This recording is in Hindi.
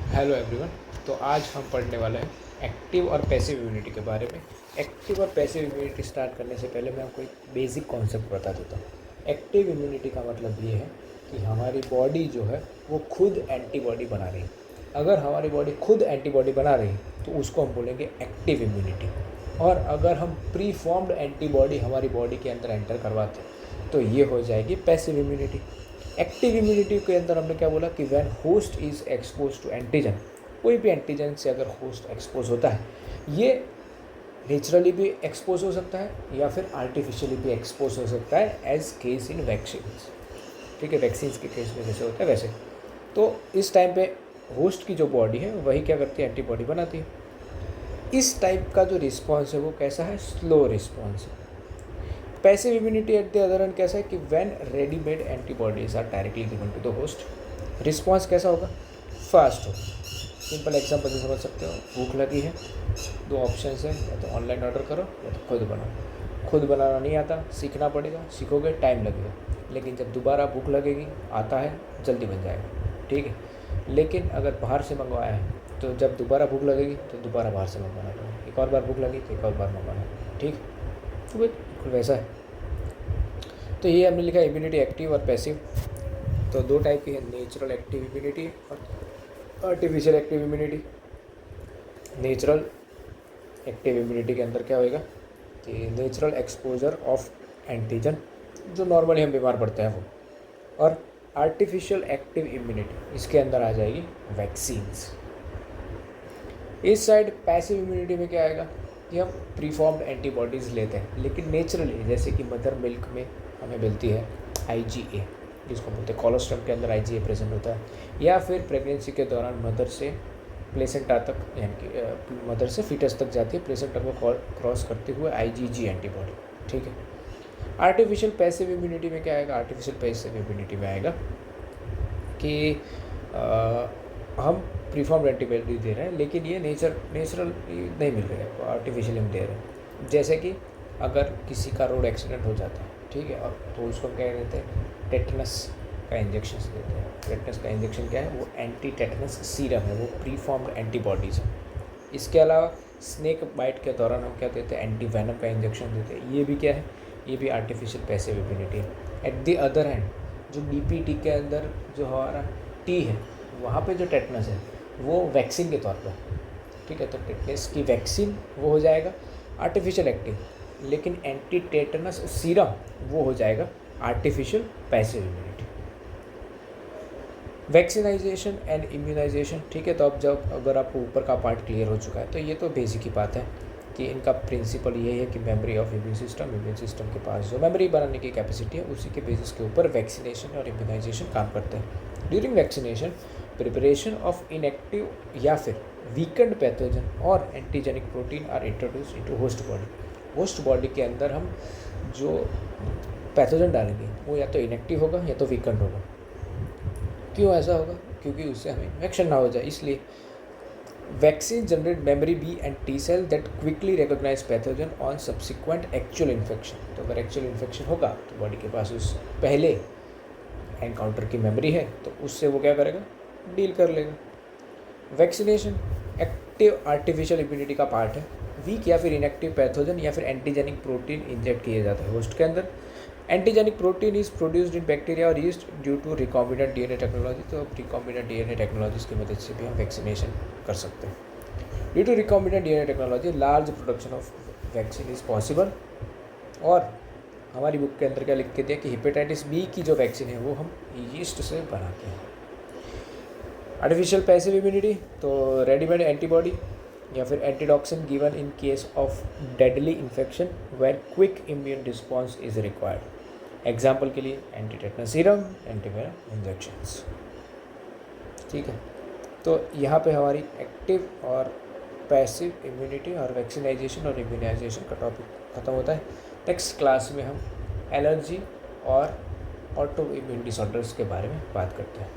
Hello everyone. तो आज हम पढ़ने वाले हैं एक्टिव और पैसिव इम्यूनिटी के बारे में। एक्टिव और पैसिव इम्यूनिटी स्टार्ट करने से पहले मैं आपको एक बेसिक कॉन्सेप्ट बता देता हूँ। एक्टिव इम्यूनिटी का मतलब ये है कि हमारी बॉडी जो है वो खुद एंटीबॉडी बना रही है। अगर हमारी बॉडी खुद एंटीबॉडी बना रही है तो उसको हम बोलेंगे एक्टिव इम्यूनिटी। और अगर हम प्री फॉर्म्ड एंटीबॉडी हमारी बॉडी के अंदर एंटर करवाते हैं तो ये हो जाएगी पैसिव इम्यूनिटी। एक्टिव इम्यूनिटी के अंदर हमने क्या बोला कि when host is expose to antigen, कोई भी एंटीजन से अगर होस्ट एक्सपोज होता है, ये नेचुरली भी एक्सपोज हो सकता है या फिर आर्टिफिशियली भी एक्सपोज हो सकता है, एज केस इन वैक्सीन। ठीक है, वैक्सीन के केस में जैसे होता है वैसे। तो इस टाइम पे होस्ट की जो बॉडी है वही क्या करती है, एंटीबॉडी बनाती है। इस टाइप का जो रिस्पॉन्स है वो कैसा है, स्लो रिस्पॉन्स है। Passive immunity at the other end कैसा है कि when readymade antibodies are directly given to the host, response कैसा होगा, फास्ट होगा। सिंपल एग्जांपल से समझ सकते हो, भूख लगी है, दो ऑप्शन है, या तो ऑनलाइन ऑर्डर करो या तो खुद बनाओ। खुद बनाना नहीं आता, सीखना पड़ेगा, सीखोगे टाइम लगेगा, लेकिन जब दोबारा भूख लगेगी आता है, जल्दी बन जाएगा। ठीक है, लेकिन अगर बाहर से मंगवाया है तो जब दोबारा भूख लगेगी तो दोबारा बाहर से मंगवाना पड़ेगा, एक और बार भूख लगी तो एक और बार मंगवाना है। ठीक, तो बिल्कुल वैसा है। तो ये हमने लिखा इम्यूनिटी एक्टिव और पैसिव। तो दो टाइप की है, नेचुरल एक्टिव इम्यूनिटी और artificial active immunity. Natural active immunity के अंदर क्या होएगा कि नेचुरल एक्सपोजर ऑफ एंटीजन, जो नॉर्मली हम बीमार पड़ते हैं वो। और आर्टिफिशियल एक्टिव इम्यूनिटी, इसके अंदर आ जाएगी वैक्सीन्स। इस साइड पैसिव इम्यूनिटी में क्या आएगा कि हम प्रीफॉर्म्ड एंटीबॉडीज़ लेते हैं, लेकिन नेचुरली, जैसे कि मदर मिल्क में हमें मिलती है IgA, जिसको बोलते हैं कोलोस्ट्रम के अंदर IgA प्रेजेंट होता है, या फिर प्रेगनेंसी के दौरान मदर से प्लेसेंटा तक, यानी कि मदर से फीटस तक जाती है, प्लेसेंटा को क्रॉस करते हुए IgG एंटीबॉडी। ठीक है। आर्टिफिशियल पैसिव इम्यूनिटी में क्या आएगा, आर्टिफिशियल पैसिव इम्यूनिटी में आएगा कि हम प्रीफॉर्म्ड एंटीबॉडी दे रहे हैं, लेकिन ये नेचुरल नहीं मिल रही है, आर्टिफिशियल हम दे रहे हैं। जैसे कि अगर किसी का रोड एक्सीडेंट हो जाता है, ठीक है, और तो उसको क्या कहते हैं, टेटनस का इंजेक्शन देते हैं। टेटनस का इंजेक्शन क्या है, वो एंटी टेटनस सीरम है, वो प्रीफॉर्म्ड एंटीबॉडीज़ है। इसके अलावा स्नेक बाइट के दौरान हम क्या देते हैं, एंटी वेनम का इंजेक्शन देते हैं। ये भी क्या है, ये भी आर्टिफिशियल पैसिव इम्यूनिटी है। एट द अदर हैंड, जो DPT के अंदर जो हमारा टी है, वहाँ पे जो टेटनस है वो वैक्सीन के तौर पर, ठीक है, तो टेटनस की वैक्सीन वो हो जाएगा आर्टिफिशियल एक्टिव, लेकिन एंटी टेटनस सीरम वो हो जाएगा artificial passive immunity. Vaccinisation and immunisation, ठीक है। तो अब जब अगर आपको ऊपर का पार्ट क्लियर हो चुका है तो ये तो बेसिक ही बात है कि इनका प्रिंसिपल ये है कि मेमोरी ऑफ इम्यून सिस्टम के पास जो मेमोरी बनाने की कैपेसिटी है, उसी के बेसिस के ऊपर वैक्सीनेशन और इम्यूनाइजेशन काम करते हैं। During vaccination, preparation of inactive या फिर वीकेंड पैथोजन और antigenic protein are introduce into host body. Host body के अंदर हम जो पैथोजन डालेंगे वो या तो इनएक्टिव होगा या तो वीकेंड होगा। क्यों ऐसा होगा, क्योंकि उससे हमें इन्फेक्शन ना हो जाए, इसलिए vaccine generate memory B and T cell that quickly recognise pathogen on subsequent actual infection. तो अगर एक्चुअल इन्फेक्शन होगा तो बॉडी के पास उस पहले एनकाउंटर की मेमोरी है, तो उससे वो क्या करेगा, डील कर लेगा। वैक्सीनेशन एक्टिव आर्टिफिशियल इम्यूनिटी का पार्ट है। वीक या फिर इनएक्टिव पैथोजन या फिर एंटीजेनिक प्रोटीन इंजेक्ट किए जाते हैं होस्ट के अंदर। Antigenic protein is produced in bacteria और yeast due to recombinant DNA technology. तो रिकॉम्बिनेंट DNA टेक्नोलॉजीज की मदद से भी हम वैक्सीनेशन कर सकते हैं। Due to recombinant DNA technology, large production of vaccine is possible. और हमारी बुक के अंदर क्या लिख के दिया कि हेपेटाइटिस B की जो वैक्सीन है वो हम यीस्ट से बनाते हैं। आर्टिफिशियल पैसिव इम्यूनिटी, तो रेडीमेड एंटीबॉडी या फिर antitoxin given in case of deadly infection where quick immune response is required. Example के लिए anti tetanus serum, antivenom injections. ठीक है, तो यहाँ पे हमारी एक्टिव और पैसिव इम्यूनिटी और वैक्सीनाइजेशन और इम्यूनाइजेशन का टॉपिक ख़त्म होता है। नेक्स्ट क्लास में हम एलर्जी और ऑटो इम्यून डिसऑर्डर्स के बारे में बात करते हैं।